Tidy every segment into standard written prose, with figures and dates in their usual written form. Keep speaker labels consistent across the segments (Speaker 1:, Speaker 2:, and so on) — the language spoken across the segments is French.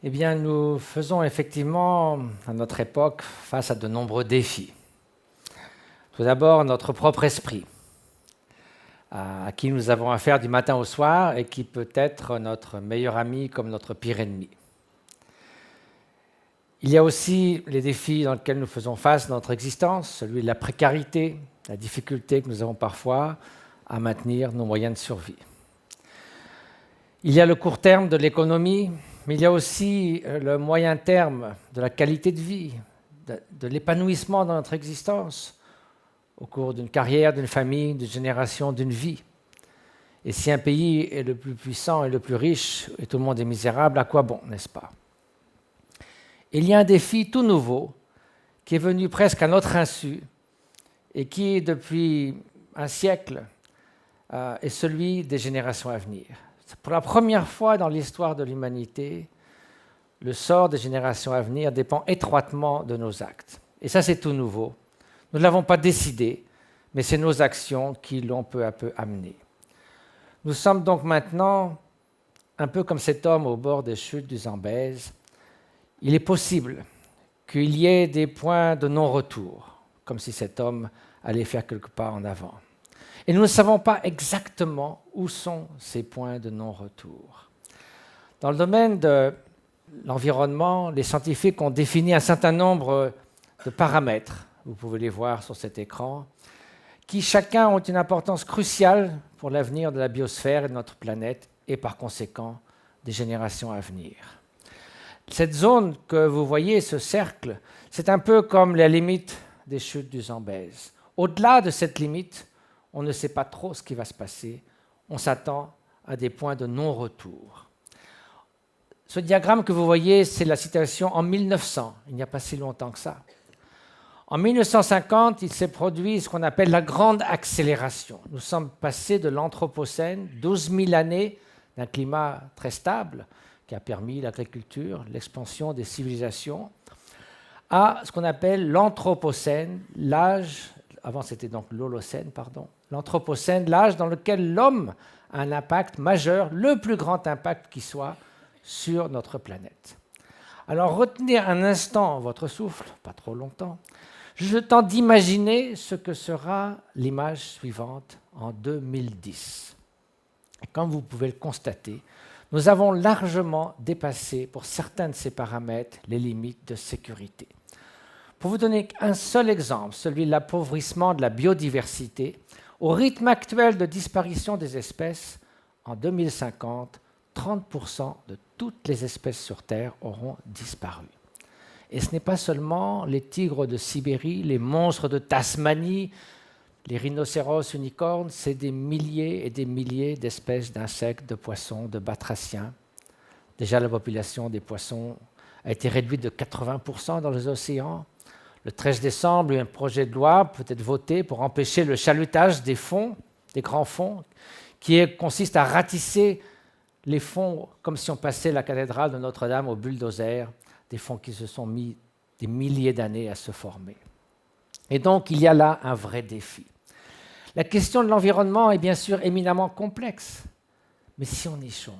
Speaker 1: Eh bien, nous faisons effectivement, à notre époque, face à de nombreux défis. Tout d'abord, notre propre esprit, à qui nous avons affaire du matin au soir et qui peut être notre meilleur ami comme notre pire ennemi. Il y a aussi les défis dans lesquels nous faisons face dans notre existence, celui de la précarité, la difficulté que nous avons parfois à maintenir nos moyens de survie. Il y a le court terme de l'économie, mais il y a aussi le moyen terme de la qualité de vie, de l'épanouissement dans notre existence, au cours d'une carrière, d'une famille, d'une génération, d'une vie. Et si un pays est le plus puissant et le plus riche, et tout le monde est misérable, à quoi bon, n'est-ce pas? Il y a un défi tout nouveau, qui est venu presque à notre insu, et qui, depuis un siècle, est celui des générations à venir. Pour la première fois dans l'histoire de l'humanité, le sort des générations à venir dépend étroitement de nos actes. Et ça, c'est tout nouveau. Nous ne l'avons pas décidé, mais c'est nos actions qui l'ont peu à peu amené. Nous sommes donc maintenant un peu comme cet homme au bord des chutes du Zambèze. Il est possible qu'il y ait des points de non-retour, comme si cet homme allait faire quelques pas en avant. Et nous ne savons pas exactement où sont ces points de non-retour. Dans le domaine de l'environnement, les scientifiques ont défini un certain nombre de paramètres, vous pouvez les voir sur cet écran, qui chacun ont une importance cruciale pour l'avenir de la biosphère et de notre planète et par conséquent des générations à venir. Cette zone que vous voyez, ce cercle, c'est un peu comme la limite des chutes du Zambèze. Au-delà de cette limite, on ne sait pas trop ce qui va se passer. On s'attend à des points de non-retour. Ce diagramme que vous voyez, c'est la situation en 1900. Il n'y a pas si longtemps que ça. En 1950, il s'est produit ce qu'on appelle la grande accélération. Nous sommes passés de l'Anthropocène, 12 000 années d'un climat très stable, qui a permis l'agriculture, l'expansion des civilisations, à ce qu'on appelle l'Anthropocène, l'âge, avant c'était donc l'Holocène, pardon, l'Anthropocène, l'âge dans lequel l'homme a un impact majeur, le plus grand impact qui soit, sur notre planète. Alors retenez un instant votre souffle, pas trop longtemps, je tente d'imaginer ce que sera l'image suivante en 2010. Et comme vous pouvez le constater, nous avons largement dépassé, pour certains de ces paramètres, les limites de sécurité. Pour vous donner un seul exemple, celui de l'appauvrissement de la biodiversité, au rythme actuel de disparition des espèces, en 2050, 30% de toutes les espèces sur Terre auront disparu. Et ce n'est pas seulement les tigres de Sibérie, les monstres de Tasmanie, les rhinocéros unicornes, c'est des milliers et des milliers d'espèces d'insectes, de poissons, de batraciens. Déjà, la population des poissons a été réduite de 80% dans les océans. Le 13 décembre, un projet de loi peut être voté pour empêcher le chalutage des fonds, des grands fonds, qui consiste à ratisser les fonds comme si on passait la cathédrale de Notre-Dame au bulldozer, des fonds qui se sont mis des milliers d'années à se former. Et donc, il y a là un vrai défi. La question de l'environnement est bien sûr éminemment complexe, mais si on y change,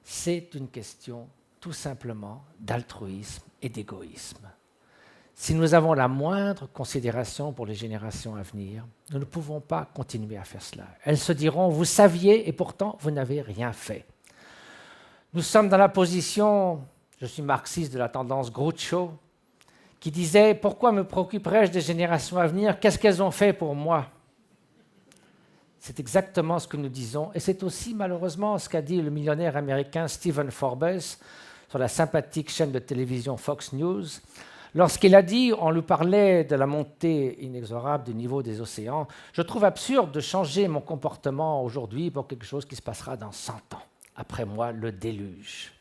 Speaker 1: c'est une question tout simplement d'altruisme et d'égoïsme. Si nous avons la moindre considération pour les générations à venir, nous ne pouvons pas continuer à faire cela. Elles se diront « vous saviez et pourtant vous n'avez rien fait ». Nous sommes dans la position, je suis marxiste de la tendance Groucho, qui disait « pourquoi me préoccuperais-je des générations à venir? Qu'est-ce qu'elles ont fait pour moi ?» C'est exactement ce que nous disons, et c'est aussi malheureusement ce qu'a dit le millionnaire américain Stephen Forbes sur la sympathique chaîne de télévision Fox News, lorsqu'il a dit, on lui parlait de la montée inexorable du niveau des océans, « Je trouve absurde de changer mon comportement aujourd'hui pour quelque chose qui se passera dans 100 ans. Après moi, le déluge. »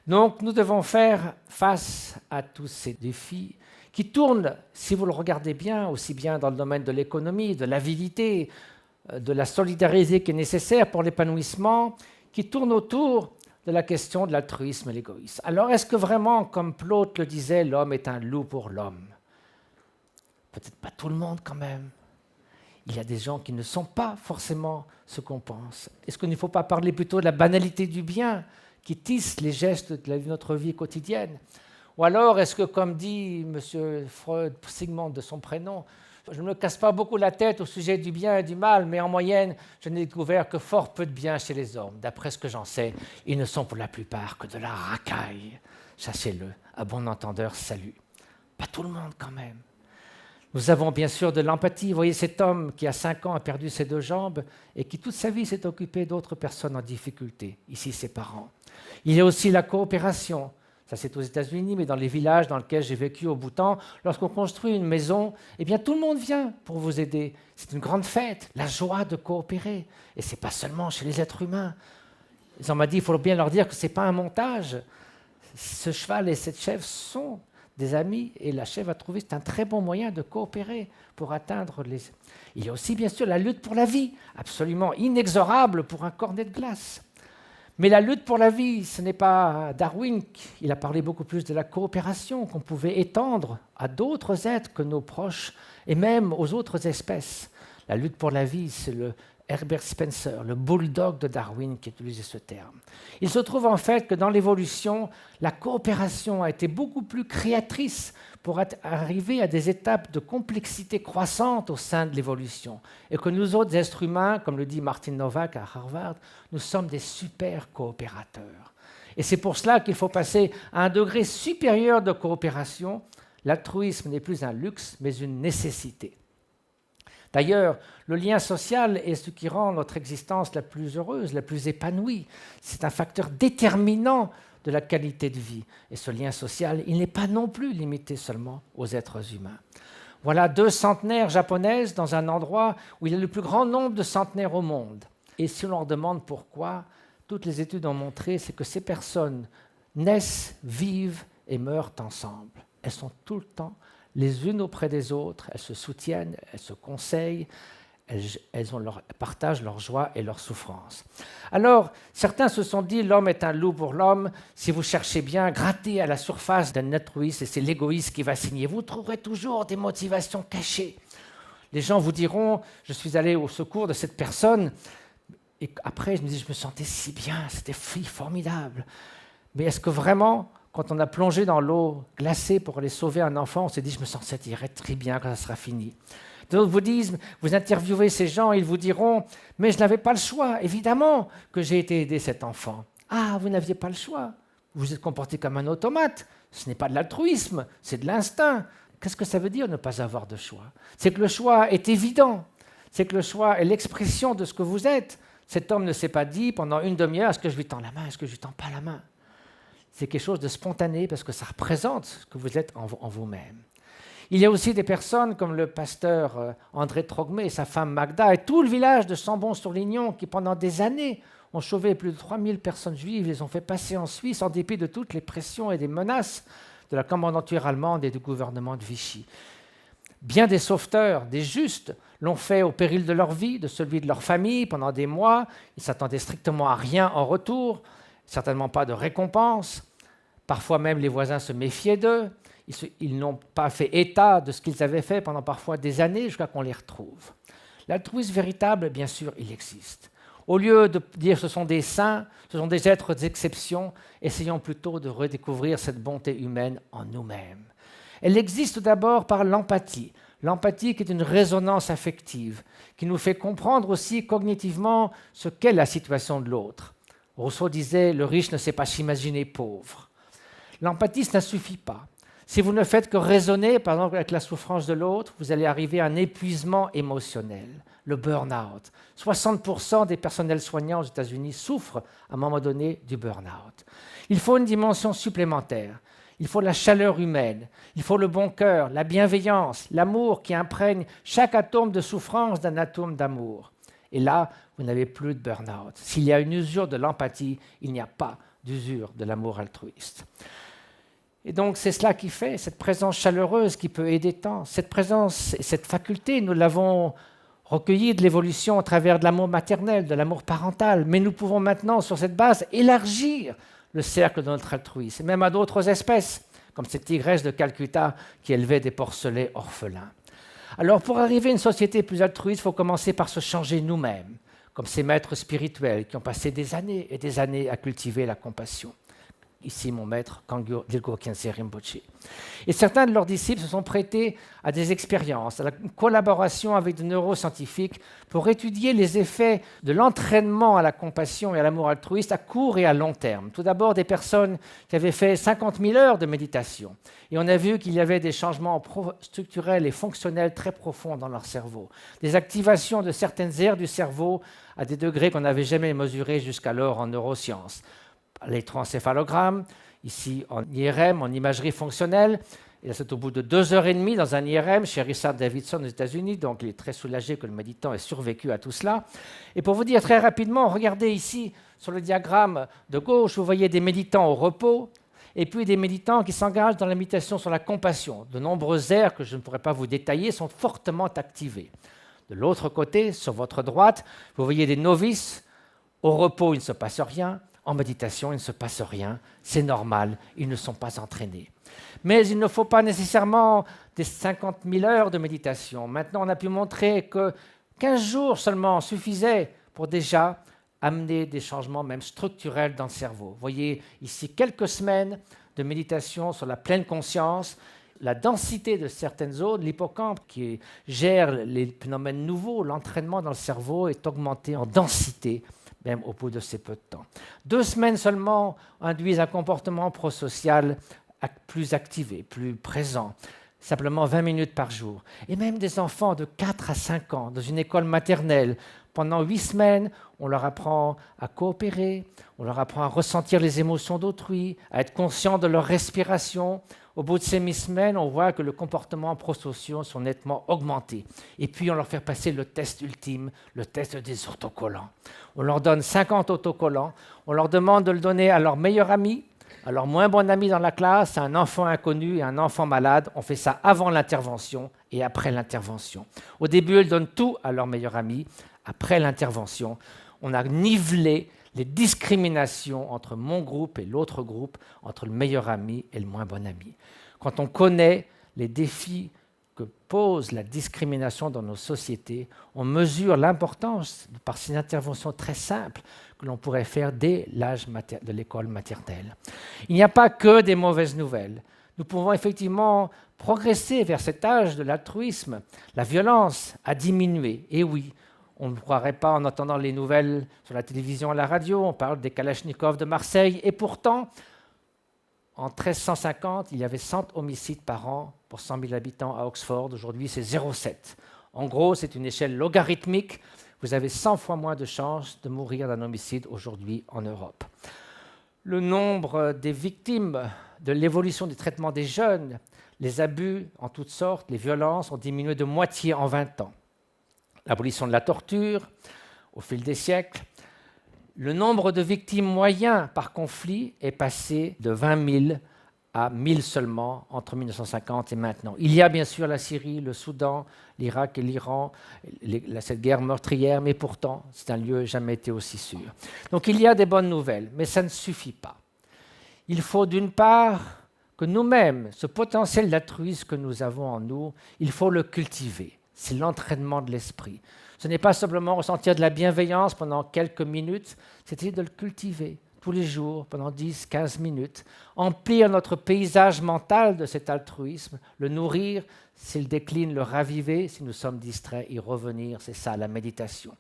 Speaker 1: Donc nous devons faire face à tous ces défis qui tournent, si vous le regardez bien, aussi bien dans le domaine de l'économie, de l'avidité, de la solidarité qui est nécessaire pour l'épanouissement, qui tournent autour de la question de l'altruisme et l'égoïsme. Alors, est-ce que vraiment, comme Plaute le disait, l'homme est un loup pour l'homme? Peut-être pas tout le monde quand même. Il y a des gens qui ne sont pas forcément ce qu'on pense. Est-ce qu'il ne faut pas parler plutôt de la banalité du bien qui tissent les gestes de notre vie quotidienne? Ou alors, est-ce que, comme dit M. Freud, Sigmund de son prénom, je ne me casse pas beaucoup la tête au sujet du bien et du mal, mais en moyenne, je n'ai découvert que fort peu de bien chez les hommes. D'après ce que j'en sais, ils ne sont pour la plupart que de la racaille. Sachez-le, à bon entendeur, salut. Pas tout le monde quand même. Nous avons bien sûr de l'empathie. Vous voyez cet homme qui, à 5 ans, a perdu ses 2 jambes et qui, toute sa vie, s'est occupé d'autres personnes en difficulté, ici ses parents. Il y a aussi la coopération. Ça, c'est aux États-Unis, mais dans les villages dans lesquels j'ai vécu au Bhoutan, lorsqu'on construit une maison, eh bien, tout le monde vient pour vous aider. C'est une grande fête, la joie de coopérer. Et ce n'est pas seulement chez les êtres humains. On m'a dit, il faut bien leur dire que ce n'est pas un montage. Ce cheval et cette chèvre sont des amis, et la chèvre a trouvé que c'est un très bon moyen de coopérer pour atteindre les... Il y a aussi, bien sûr, la lutte pour la vie, absolument inexorable pour un cornet de glace. Mais la lutte pour la vie, ce n'est pas Darwin, il a parlé beaucoup plus de la coopération qu'on pouvait étendre à d'autres êtres que nos proches et même aux autres espèces. La lutte pour la vie, c'est le Herbert Spencer, le bulldog de Darwin, qui utilisait ce terme. Il se trouve en fait que dans l'évolution, la coopération a été beaucoup plus créatrice pour arriver à des étapes de complexité croissante au sein de l'évolution. Et que nous autres êtres humains, comme le dit Martin Nowak à Harvard, nous sommes des super coopérateurs. Et c'est pour cela qu'il faut passer à un degré supérieur de coopération. L'altruisme n'est plus un luxe, mais une nécessité. D'ailleurs, le lien social est ce qui rend notre existence la plus heureuse, la plus épanouie. C'est un facteur déterminant de la qualité de vie. Et ce lien social, il n'est pas non plus limité seulement aux êtres humains. Voilà 2 centenaires japonaises dans un endroit où il y a le plus grand nombre de centenaires au monde. Et si on leur demande pourquoi, toutes les études ont montré c'est que ces personnes naissent, vivent et meurent ensemble. Elles sont tout le temps les unes auprès des autres, elles se soutiennent, elles se conseillent, elles partagent leur joie et leur souffrance. Alors, certains se sont dit, l'homme est un loup pour l'homme, si vous cherchez bien, grattez à la surface d'un altruiste, et c'est l'égoïste qui va signer, vous trouverez toujours des motivations cachées. Les gens vous diront, je suis allé au secours de cette personne, et après je me dis, je me sentais si bien, c'était formidable. Mais est-ce que vraiment, quand on a plongé dans l'eau glacée pour aller sauver un enfant, on s'est dit, je me sens très bien quand ça sera fini. D'autres vous disent, vous interviewez ces gens, ils vous diront, mais je n'avais pas le choix, évidemment que j'ai été aider cet enfant. Ah, vous n'aviez pas le choix, vous vous êtes comporté comme un automate, ce n'est pas de l'altruisme, c'est de l'instinct. Qu'est-ce que ça veut dire ne pas avoir de choix? C'est que le choix est évident, c'est que le choix est l'expression de ce que vous êtes. Cet homme ne s'est pas dit pendant une demi-heure, est-ce que je lui tends la main, est-ce que je lui tends pas la main? C'est quelque chose de spontané parce que ça représente ce que vous êtes en vous-même. Il y a aussi des personnes comme le pasteur André Trogmé et sa femme Magda et tout le village de Chambon-sur-Lignon qui pendant des années ont sauvé plus de 3000 personnes juives, les ont fait passer en Suisse en dépit de toutes les pressions et des menaces de la commandanture allemande et du gouvernement de Vichy. Bien des sauveteurs, des justes, l'ont fait au péril de leur vie, de celui de leur famille pendant des mois. Ils ne s'attendaient strictement à rien en retour, certainement pas de récompense. Parfois même, les voisins se méfiaient d'eux. Ils n'ont pas fait état de ce qu'ils avaient fait pendant parfois des années jusqu'à qu'on les retrouve. L'altruisme véritable, bien sûr, il existe. Au lieu de dire ce sont des saints, ce sont des êtres d'exception, essayons plutôt de redécouvrir cette bonté humaine en nous-mêmes. Elle existe d'abord par l'empathie. L'empathie qui est une résonance affective, qui nous fait comprendre aussi cognitivement ce qu'est la situation de l'autre. Rousseau disait « le riche ne sait pas s'imaginer pauvre ». L'empathie, ça ne suffit pas. Si vous ne faites que raisonner, par exemple, avec la souffrance de l'autre, vous allez arriver à un épuisement émotionnel, le burn-out. 60% des personnels soignants aux États-Unis souffrent à un moment donné du burn-out. Il faut une dimension supplémentaire. Il faut la chaleur humaine, il faut le bon cœur, la bienveillance, l'amour qui imprègne chaque atome de souffrance d'un atome d'amour. Et là, vous n'avez plus de burn-out. S'il y a une usure de l'empathie, il n'y a pas d'usure de l'amour altruiste. Et donc, c'est cela qui fait cette présence chaleureuse qui peut aider tant. Cette présence, cette faculté, nous l'avons recueillie de l'évolution à travers de l'amour maternel, de l'amour parental. Mais nous pouvons maintenant, sur cette base, élargir le cercle de notre altruisme, et même à d'autres espèces, comme cette tigresse de Calcutta qui élevait des porcelets orphelins. Alors, pour arriver à une société plus altruiste, il faut commencer par se changer nous-mêmes. comme ces maîtres spirituels qui ont passé des années et des années à cultiver la compassion. Ici, mon maître, Kangyo Dilgo Khyentse Rinpoche. Et certains de leurs disciples se sont prêtés à des expériences, à la collaboration avec des neuroscientifiques pour étudier les effets de l'entraînement à la compassion et à l'amour altruiste à court et à long terme. Tout d'abord, des personnes qui avaient fait 50 000 heures de méditation. Et on a vu qu'il y avait des changements structurels et fonctionnels très profonds dans leur cerveau. Des activations de certaines aires du cerveau à des degrés qu'on n'avait jamais mesurés jusqu'alors en neurosciences. L'électroencéphalogramme, ici en IRM, en imagerie fonctionnelle. Et c'est au bout de 2h30 dans un IRM chez Richard Davidson aux États-Unis, donc il est très soulagé que le méditant ait survécu à tout cela. Et pour vous dire très rapidement, regardez ici sur le diagramme de gauche, vous voyez des méditants au repos, et puis des méditants qui s'engagent dans la méditation sur la compassion. De nombreuses aires que je ne pourrais pas vous détailler sont fortement activées. De l'autre côté, sur votre droite, vous voyez des novices. Au repos, il ne se passe rien. En méditation, il ne se passe rien, c'est normal, ils ne sont pas entraînés. Mais il ne faut pas nécessairement des 50 000 heures de méditation. Maintenant, on a pu montrer que 15 jours seulement suffisaient pour déjà amener des changements même structurels dans le cerveau. Vous voyez ici quelques semaines de méditation sur la pleine conscience, la densité de certaines zones, l'hippocampe qui gère les phénomènes nouveaux, l'entraînement dans le cerveau est augmenté en densité même au bout de ces peu de temps. 2 semaines seulement induisent un comportement prosocial plus activé, plus présent, simplement 20 minutes par jour. Et même des enfants de 4 à 5 ans dans une école maternelle, pendant 8 semaines, on leur apprend à coopérer, on leur apprend à ressentir les émotions d'autrui, à être conscient de leur respiration. Au bout de ces 8 semaines, on voit que le comportement prosociaux sont nettement augmentés. Et puis, on leur fait passer le test ultime, le test des autocollants. On leur donne 50 autocollants, on leur demande de le donner à leur meilleur ami, à leur moins bon ami dans la classe, à un enfant inconnu et à un enfant malade. On fait ça avant l'intervention et après l'intervention. Au début, ils donnent tout à leur meilleur ami. Après l'intervention, on a nivelé les discriminations entre mon groupe et l'autre groupe, entre le meilleur ami et le moins bon ami. Quand on connaît les défis que pose la discrimination dans nos sociétés, on mesure l'importance, par ces interventions très simples, que l'on pourrait faire dès l'âge de l'école maternelle. Il n'y a pas que des mauvaises nouvelles. Nous pouvons effectivement progresser vers cet âge de l'altruisme. La violence a diminué, et oui, on ne croirait pas en entendant les nouvelles sur la télévision, à la radio, on parle des Kalachnikovs de Marseille, et pourtant, en 1350, il y avait 100 homicides par an pour 100 000 habitants à Oxford. Aujourd'hui, c'est 0,7. En gros, c'est une échelle logarithmique. Vous avez 100 fois moins de chances de mourir d'un homicide aujourd'hui en Europe. Le nombre des victimes de l'évolution du traitement des jeunes, les abus en toutes sortes, les violences ont diminué de moitié en 20 ans. L'abolition de la torture au fil des siècles. Le nombre de victimes moyens par conflit est passé de 20 000 à 1 000 seulement entre 1950 et maintenant. Il y a bien sûr la Syrie, le Soudan, l'Irak et l'Iran, cette guerre meurtrière, mais pourtant, c'est un lieu jamais été aussi sûr. Donc il y a des bonnes nouvelles, mais ça ne suffit pas. Il faut d'une part que nous-mêmes, ce potentiel d'altruisme que nous avons en nous, il faut le cultiver. C'est l'entraînement de l'esprit. Ce n'est pas simplement ressentir de la bienveillance pendant quelques minutes, c'est de le cultiver tous les jours, pendant 10-15 minutes, emplir notre paysage mental de cet altruisme, le nourrir, s'il décline, le raviver, si nous sommes distraits, y revenir, c'est ça la méditation.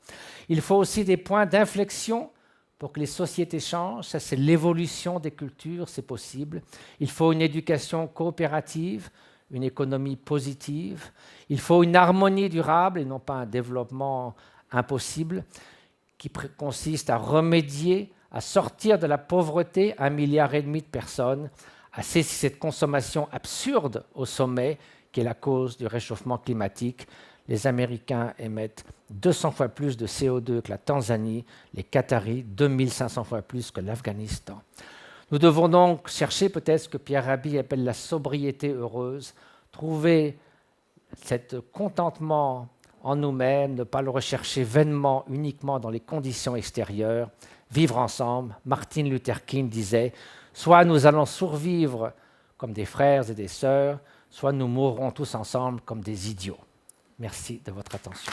Speaker 1: Il faut aussi des points d'inflexion pour que les sociétés changent, ça c'est l'évolution des cultures, c'est possible. Il faut une éducation coopérative, une économie positive. Il faut une harmonie durable et non pas un développement impossible qui consiste à remédier, à sortir de la pauvreté 1,5 milliard de personnes, à cesser cette consommation absurde au sommet qui est la cause du réchauffement climatique. Les Américains émettent 200 fois plus de CO2 que la Tanzanie, les Qataris 2500 fois plus que l'Afghanistan. Nous devons donc chercher peut-être ce que Pierre Rabhi appelle la sobriété heureuse, trouver cet contentement en nous-mêmes, ne pas le rechercher vainement uniquement dans les conditions extérieures, vivre ensemble. Martin Luther King disait « Soit nous allons survivre comme des frères et des sœurs, soit nous mourrons tous ensemble comme des idiots. » Merci de votre attention.